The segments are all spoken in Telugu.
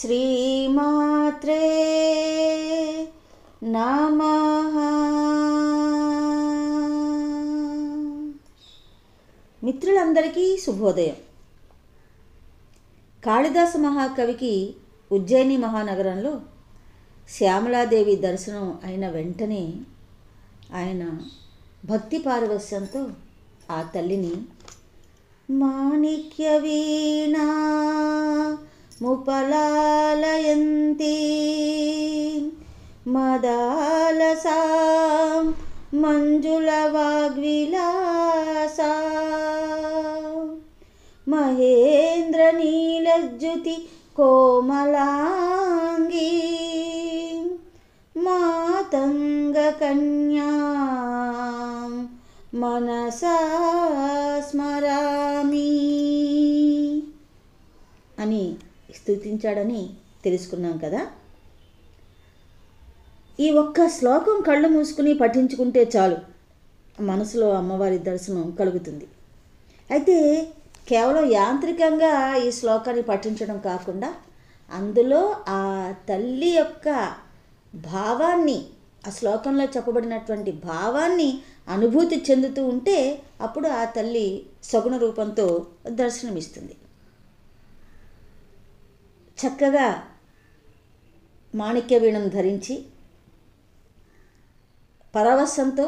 శ్రీమాత్రే నమః. మిత్రులందరికీ శుభోదయం. కాళిదాస మహాకవికి ఉజ్జయిని మహానగరంలో శ్యామలాదేవి దర్శనం అయిన వెంటనే ఆయన భక్తి పారవస్యంతో ఆ తల్లిని మాణిక్య వీణా ముపలాలయంతి మదాలసాం మంజుల వాగ్విలాసా మహేంద్ర నీలజ్యుతి కోమలాంగీ మాతంగ కన్యాం మనసా స్మరామి అని స్తుతించాడని తెలుసుకున్నాం కదా. ఈ ఒక్క శ్లోకం కళ్ళు మూసుకుని పఠించుకుంటే చాలు, మనసులో అమ్మవారి దర్శనం కలుగుతుంది. అయితే కేవలం యాంత్రికంగా ఈ శ్లోకాన్ని పఠించడం కాకుండా అందులో ఆ తల్లి యొక్క భావాన్ని, ఆ శ్లోకంలో చెప్పబడినటువంటి భావాన్ని అనుభూతి చెందుతూ ఉంటే అప్పుడు ఆ తల్లి సగుణ రూపంతో దర్శనమిస్తుంది. చక్కగా మాణిక్య వీణను ధరించి పరవశంతో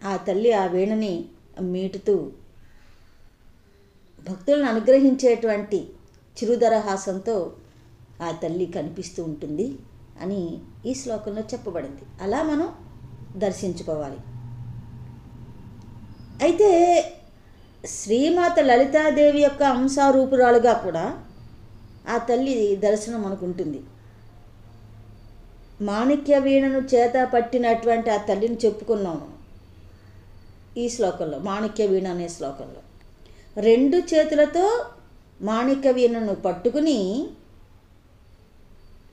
ఆ తల్లి ఆ వీణని మీటుతూ భక్తులను అనుగ్రహించేటువంటి చిరుదరహాసంతో ఆ తల్లి కనిపిస్తూ ఉంటుంది అని ఈ శ్లోకంలో చెప్పబడింది. అలా మనం దర్శించుకోవాలి. అయితే శ్రీమాత లలితాదేవి యొక్క అంశారూపురాలుగా కూడా ఆ తల్లి దర్శనం మనకు ఉంటుంది. మాణిక్య వీణను చేత పట్టినటువంటి ఆ తల్లిని చెప్పుకున్నాము ఈ శ్లోకంలో. మాణిక్య వీణ అనే శ్లోకంలో రెండు చేతులతో మాణిక్య వీణను పట్టుకుని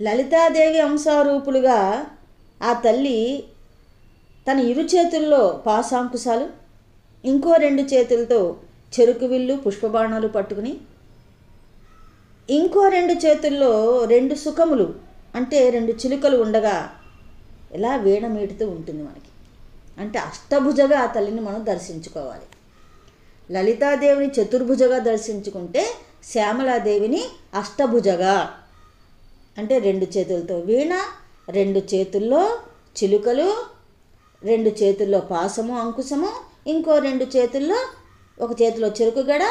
లలితాదేవి అంశారూపులుగా ఆ తల్లి తన ఇరు చేతుల్లో పాశాంకుశాలు, ఇంకో రెండు చేతులతో చెరుకు విల్లు పుష్పబాణాలు పట్టుకుని, ఇంకో రెండు చేతుల్లో రెండు సుఖములు అంటే రెండు చిలుకలు ఉండగా ఇలా వీణ మీటుతూ ఉంటుంది మనకి. అంటే అష్టభుజగా ఆ తల్లిని మనం దర్శించుకోవాలి. లలితాదేవిని చతుర్భుజగా దర్శించుకుంటే శ్యామలాదేవిని అష్టభుజగా, అంటే రెండు చేతులతో వీణ, రెండు చేతుల్లో చిలుకలు, రెండు చేతుల్లో పాశము అంకుశము, ఇంకో రెండు చేతుల్లో, ఒక చేతిలో చెరుకు గడ,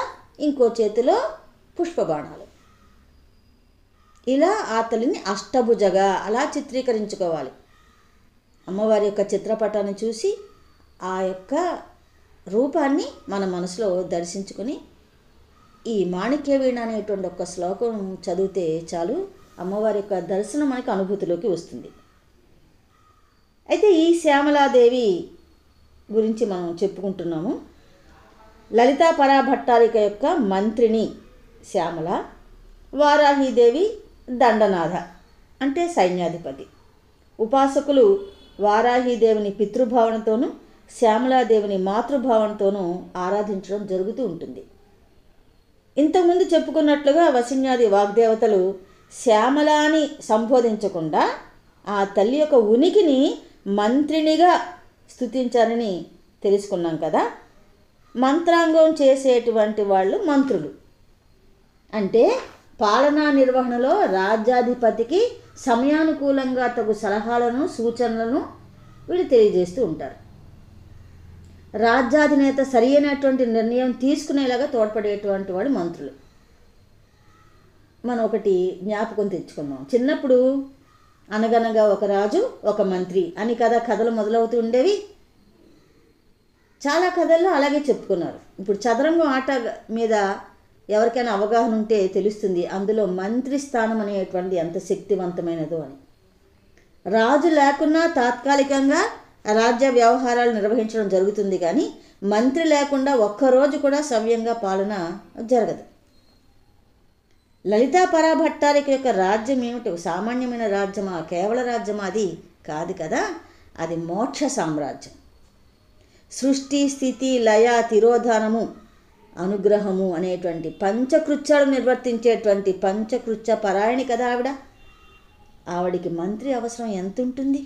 ఇంకో చేతిలో పుష్పబాణాలు. ఇలా ఆ తల్లిని అష్టభుజగా అలా చిత్రీకరించుకోవాలి. అమ్మవారి యొక్క చిత్రపటాన్ని చూసి ఆ యొక్క రూపాన్ని మన మనసులో దర్శించుకొని ఈ మాణిక్య వీణ అనేటువంటి ఒక శ్లోకం చదివితే చాలు, అమ్మవారి యొక్క దర్శనం మనకి అనుభూతిలోకి వస్తుంది. అయితే ఈ శ్యామలాదేవి గురించి మనం చెప్పుకుంటున్నాము. లలితా పరాభట్టారిక యొక్క మంత్రిని శ్యామల, వారాహీదేవి దండనాథ అంటే సైన్యాధిపతి. ఉపాసకులు వారాహీదేవిని పితృభావనతోనూ శ్యామలాదేవిని మాతృభావనతోనూ ఆరాధించడం జరుగుతూ ఉంటుంది. ఇంతకుముందు చెప్పుకున్నట్లుగా వసిన్యాది వాగ్దేవతలు శ్యామలాని సంబోధించకుండా ఆ తల్లి యొక్క ఉనికిని మంత్రినిగా స్తుతించారని తెలుసుకున్నాం కదా. మంత్రాంగం చేసేటువంటి వాళ్ళు మంత్రులు. అంటే పాలనా నిర్వహణలో రాజ్యాధిపతికి సమయానుకూలంగా తగు సలహాలను సూచనలను వీళ్ళు తెలియజేస్తూ ఉంటారు. రాజ్యాధినేత సరి అయినటువంటి నిర్ణయం తీసుకునేలాగా తోడ్పడేటువంటి వాడు మంత్రులు. మనం ఒకటి జ్ఞాపకం తెచ్చుకున్నాం. చిన్నప్పుడు అనగనగా ఒక రాజు ఒక మంత్రి అని కథలు మొదలవుతూ ఉండేవి. చాలా కథల్లో అలాగే చెప్పుకున్నారు. ఇప్పుడు చదరంగం ఆట మీద ఎవరికైనా అవగాహన ఉంటే తెలుస్తుంది అందులో మంత్రి స్థానం అనేటువంటిది ఎంత శక్తివంతమైనదో అని. రాజు లేకున్నా తాత్కాలికంగా రాజ్య వ్యవహారాలు నిర్వహించడం జరుగుతుంది, కానీ మంత్రి లేకుండా ఒక్కరోజు కూడా సవ్యంగా పాలన జరగదు. లలితా పరాభట్టారిక యొక్క రాజ్యం ఏమిటి? సామాన్యమైన రాజ్యమా, కేవల రాజ్యమా? అది కాదు కదా. అది మోక్ష సామ్రాజ్యం. సృష్టి స్థితి లయ తిరోధానము అనుగ్రహము అనేటువంటి పంచకృత్యాలు నిర్వర్తించేటువంటి పంచకృత్య పరాయణి కదా ఆవిడికి మంత్రి అవసరం ఎంత ఉంటుంది?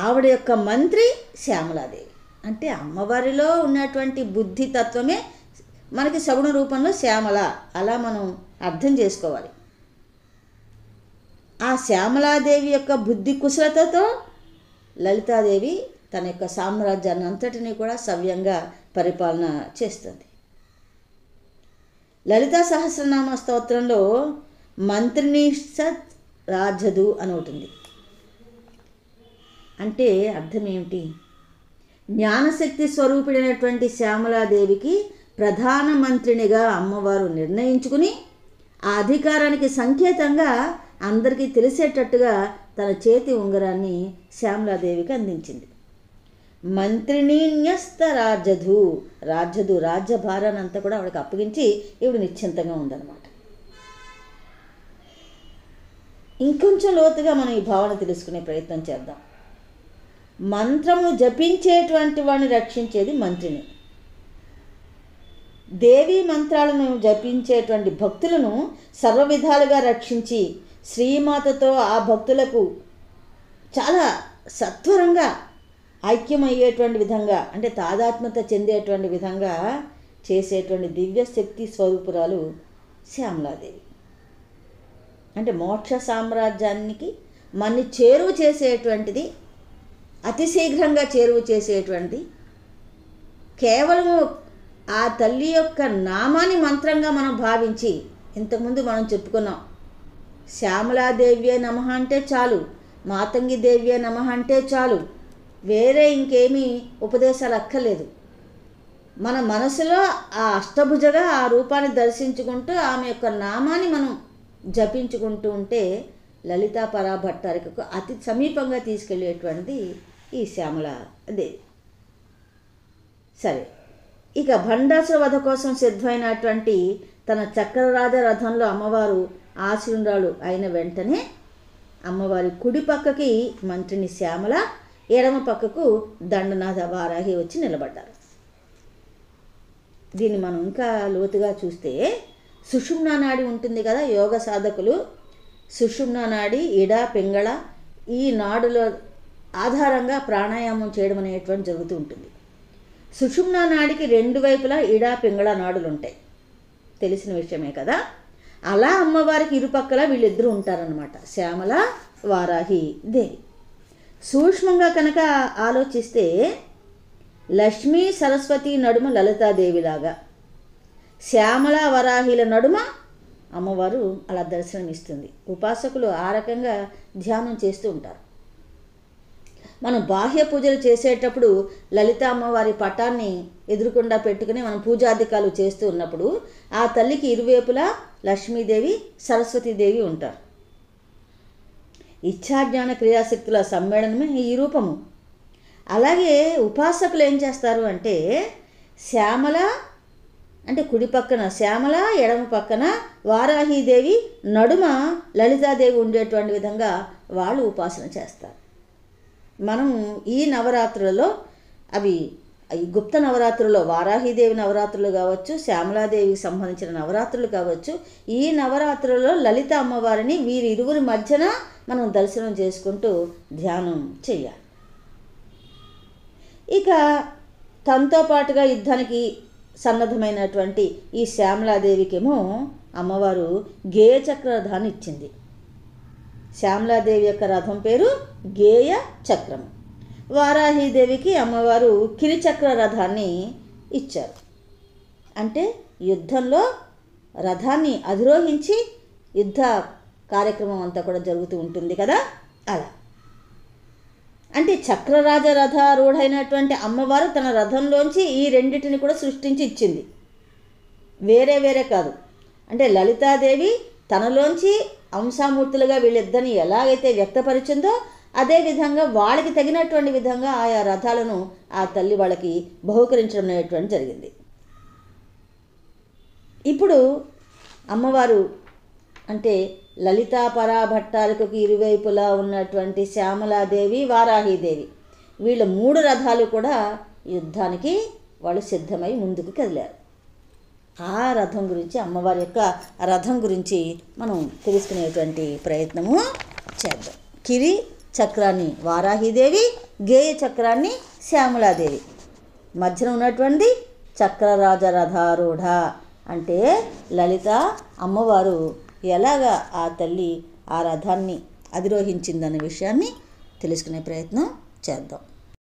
ఆవిడ యొక్క మంత్రి శ్యామలాదేవి. అంటే అమ్మవారిలో ఉన్నటువంటి బుద్ధి తత్వమే మనకి సగుణ రూపంలో శ్యామల, అలా మనం అర్థం చేసుకోవాలి. ఆ శ్యామలాదేవి యొక్క బుద్ధి కుశలతతో లలితాదేవి తన యొక్క సామ్రాజ్యాన్ని అంతటినీ కూడా సవ్యంగా పరిపాలన చేస్తుంది. లలితా సహస్రనామ స్తోత్రంలో మంత్రిని సత్ రాజదు అని ఉంటుంది. అంటే అర్థం ఏమిటి? జ్ఞానశక్తి స్వరూపిణైనటువంటి శ్యామలాదేవికి ప్రధానమంత్రినిగా అమ్మవారు నిర్ణయించుకుని ఆ అధికారానికి సంకేతంగా అందరికీ తెలిసేటట్టుగా తన చేతి ఉంగరాన్ని శ్యామలాదేవికి అందించింది. మంత్రిణీన్యస్త రాజ్యదు రాజ్యభారాన్ని అంతా కూడా ఆవిడకి అప్పగించి ఈవిడ నిశ్చింతంగా ఉందన్నమాట. ఇంకొంచెం లోతుగా మనం ఈ భావన తెలుసుకునే ప్రయత్నం చేద్దాం. మంత్రము జపించేటువంటి వాడిని రక్షించేది మంత్రిని. దేవీ మంత్రాలను జపించేటువంటి భక్తులను సర్వ విధాలుగా రక్షించి శ్రీమాతతో ఆ భక్తులకు చాలా సత్వరంగా ఐక్యమయ్యేటువంటి విధంగా, అంటే తాదాత్మ్యత చెందేటువంటి విధంగా చేసేటువంటి దివ్య శక్తి స్వరూపురాలు శ్యామలాదేవి. అంటే మోక్ష సామ్రాజ్యానికి మనని చేరువ చేసేటువంటిది, అతి శీఘ్రంగా చేరువ చేసేటువంటిది కేవలము ఆ తల్లి యొక్క నామాన్ని మంత్రంగా మనం భావించి, ఇంతకుముందు మనం చెప్పుకున్నాం, శ్యామలాదేవ్యే నమః అంటే చాలు, మాతంగి దేవ్యే నమః అంటే చాలు, వేరే ఇంకేమీ ఉపదేశాలు అక్కర్లేదు. మన మనసులో ఆ అష్టభుజగా ఆ రూపాన్ని దర్శించుకుంటూ ఆమె యొక్క నామాన్ని మనం జపించుకుంటూ ఉంటే లలితా పరాభట్టారికకు అతి సమీపంగా తీసుకెళ్ళేటువంటిది ఈ శ్యామలాదేవి. సరే, ఇక భండాసుర వధ కోసం సిద్ధమైనటువంటి తన చక్రరాజ రథంలో అమ్మవారు ఆశీనురాలు అయిన వెంటనే అమ్మవారి కుడి పక్కకి మంత్రిని శ్యామల, ఎడమ పక్కకు దండనాథ వారాహి వచ్చి నిలబడ్డారు. దీన్ని మనం ఇంకా లోతుగా చూస్తే సుషుమ్నా నాడి ఉంటుంది కదా, యోగ సాధకులు సుషుమ్నా నాడి, ఇడ, పింగళ ఈ నాడుల ఆధారంగా ప్రాణాయామం చేయడం అనేటువంటి జరుగుతూ ఉంటుంది. సుషుమ్నా నాడికి రెండు వైపులా ఇడ, పింగళ నాడులు ఉంటాయి, తెలిసిన విషయమే కదా. అలా అమ్మవారికి ఇరుపక్కల వీళ్ళిద్దరూ ఉంటారనమాట, శ్యామల, వారాహి దేవి. సూక్ష్మంగా కనుక ఆలోచిస్తే లక్ష్మీ సరస్వతి నడుమ లలితాదేవిలాగా, శ్యామల వరాహిల నడుమ అమ్మవారు అలా దర్శనమిస్తుంది. ఉపాసకులు ఆ రకంగా ధ్యానం చేస్తూ ఉంటారు. మనం బాహ్య పూజలు చేసేటప్పుడు లలిత అమ్మవారి పటాన్ని ఎదురుకుండా పెట్టుకుని మనం పూజాధికాలు చేస్తూ ఉన్నప్పుడు ఆ తల్లికి ఇరువైపులా లక్ష్మీదేవి, సరస్వతీదేవి ఉంటారు. ఇచ్ఛాజ్ఞాన క్రియాశక్తుల సమ్మేళనమే ఈ రూపము. అలాగే ఉపాసకులు ఏం చేస్తారు అంటే శ్యామల అంటే కుడి పక్కన శ్యామల, ఎడమ పక్కన వారాహీదేవి, నడుమ లలితాదేవి ఉండేటువంటి విధంగా వాళ్ళు ఉపాసన చేస్తారు. మనం ఈ నవరాత్రులలో అవి ఈ గుప్త నవరాత్రుల్లో వారాహీదేవి నవరాత్రులు కావచ్చు, శ్యామలాదేవికి సంబంధించిన నవరాత్రులు కావచ్చు, ఈ నవరాత్రులలో లలిత అమ్మవారిని వీరిరువురి మధ్యన మనం దర్శనం చేసుకుంటూ ధ్యానం చేయాలి. ఇక తనతో పాటుగా యుద్ధానికి సన్నద్ధమైనటువంటి ఈ శ్యామలాదేవికేమో అమ్మవారు గేయ చక్ర రథాన్ని ఇచ్చింది. శ్యామలాదేవి యొక్క రథం పేరు గేయ చక్రము. వారాహీదేవికి అమ్మవారు కిరిచక్ర రథాన్ని ఇచ్చారు. అంటే యుద్ధంలో రథాన్ని అధిరోహించి యుద్ధ కార్యక్రమం అంతా కూడా జరుగుతూ ఉంటుంది కదా, అలా. అంటే చక్రరాజ రథారూఢైనటువంటి అమ్మవారు తన రథంలోంచి ఈ రెండింటిని కూడా సృష్టించి ఇచ్చింది, వేరే వేరే కాదు. అంటే లలితాదేవి తనలోంచి అంశామూర్తులుగా వీళ్ళిద్దరిని ఎలాగైతే వ్యక్తపరిచిందో అదేవిధంగా వాళ్ళకి తగినటువంటి విధంగా ఆయా రథాలను ఆ తల్లి వాళ్ళకి బహుకరించడం అనేటువంటి జరిగింది. ఇప్పుడు అమ్మవారు అంటే లలితా పరాభట్టారికకు ఇరువైపులా ఉన్నటువంటి శ్యామలాదేవి, వారాహీదేవి వీళ్ళ మూడు రథాలు కూడా యుద్ధానికి వాళ్ళు సిద్ధమై ముందుకు కదిలారు. ఆ రథం గురించి, అమ్మవారి యొక్క రథం గురించి మనం తెలుసుకునేటువంటి ప్రయత్నము చేద్దాం. కిరి చక్రాన్ని వారాహిదేవి, గేయ చక్రాన్ని శ్యామలాదేవి, మధ్యన ఉన్నటువంటి చక్రరాజ రథారూఢ అంటే లలిత అమ్మవారు ఎలాగా ఆ తల్లి ఆ రథాన్ని అధిరోహించిందనే విషయాన్ని తెలుసుకునే ప్రయత్నం చేద్దాం.